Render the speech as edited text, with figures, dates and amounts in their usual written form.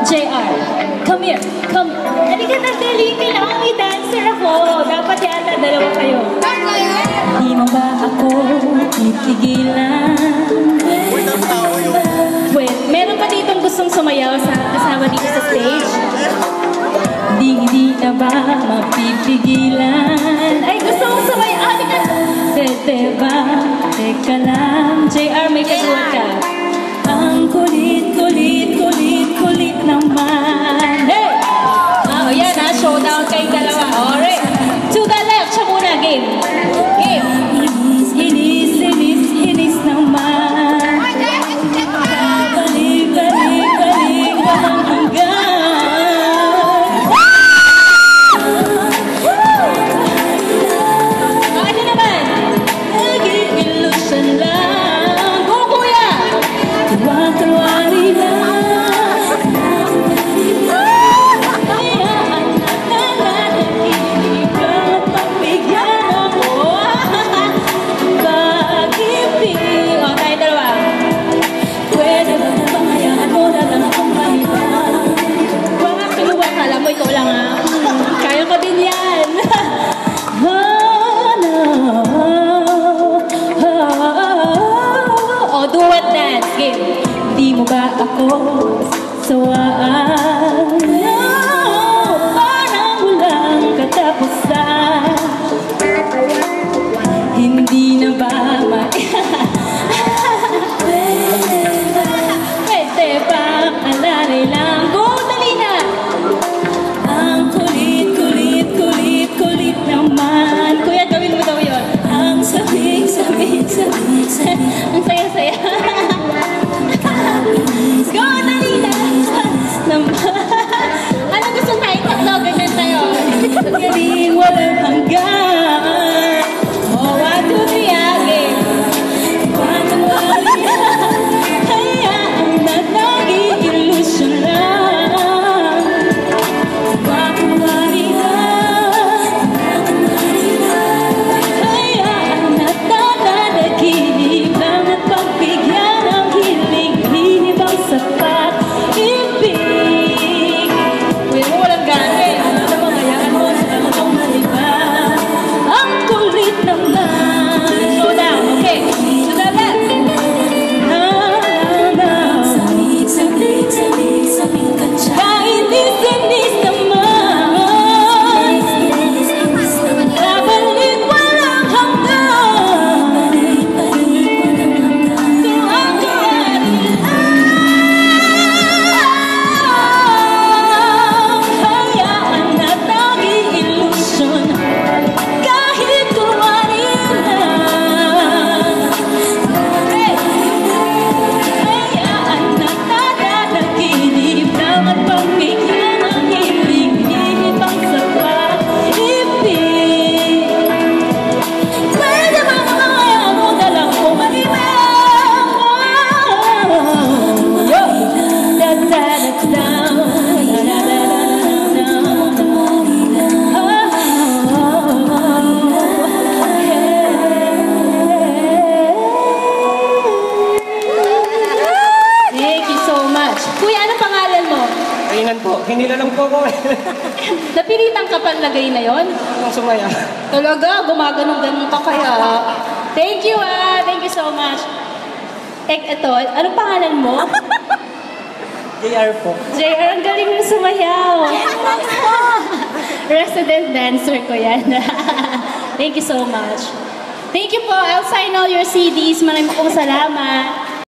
JR, come here. Come. Halika na, dali. Kailangan may dancer ako. Dapat yata dalawa kayo. Di mo ba ako pipigilan? Wait, meron pa ditong gustong sumayaw sa kasama dito sa stage? Di na ba mapipigilan? Ay, gusto mong sumayaw? Halika. Ba? Teka lang. JR, may kasuot ka. Ang kulit naman. Hey! Oh, yan ha. Showdown kayong dalawa. Alright. To the left. Siya muna. Game. Game. Inis naman. Balik walang hanggan. Ano naman? Naging illusion lang. Go, kuya! Tuwa-tuwari lang. Ikaw lang ha. Kaya ko din yan. Oh, duet dance. Game. Di mo ba ako sawaan? Parang walang katapusan. Hindi na ba pwede ba alalay lang? Go, dali na! Kulit naman. Kuya, gawin mo daw yun. Ang sabik. Ang saya-saya. Go, dali na. Ano gusto tayo? Tatlo, ganyan tayo. Galing, walang hanggan. Oh, 1, 2, 3, again. Hayaan na naging illusion lang. Wakuwari lang. Hayaan na nananaginip lang at pagbigyan ng hiling-hilib ang sapat ibig. Uy, mo walang gana eh. Ano naman, hayaan mo sa akong maliban. Ang kulit naman. So down, okay. To the left. Kainis naman. Nabalik walang hanggan. Tuwang-tuwari hayaan na tanging ilusyon. Kahit tuwari lang. Hayaan na nananaginip lang at pagbigyan ng hiling-hilib ang sapat ibig. Pwede ba mamaya mo na lang pumalibang? Yo! Da-da-da-da-da. Thank you so much. Kuya, ano pangalan mo? Kainan po. Hindi na lang po ako eh. Napilitan ka pang lagay na yon? Ang sumaya. Talaga, gumaganong-ganong ka kaya. Thank you Thank you so much. Ito, anong pangalan mo? JR po. JR, ang galing mo sumayaw. Resident dancer ko yan. Thank you so much. Thank you po. I'll sign all your CDs. Maraming pong salamat.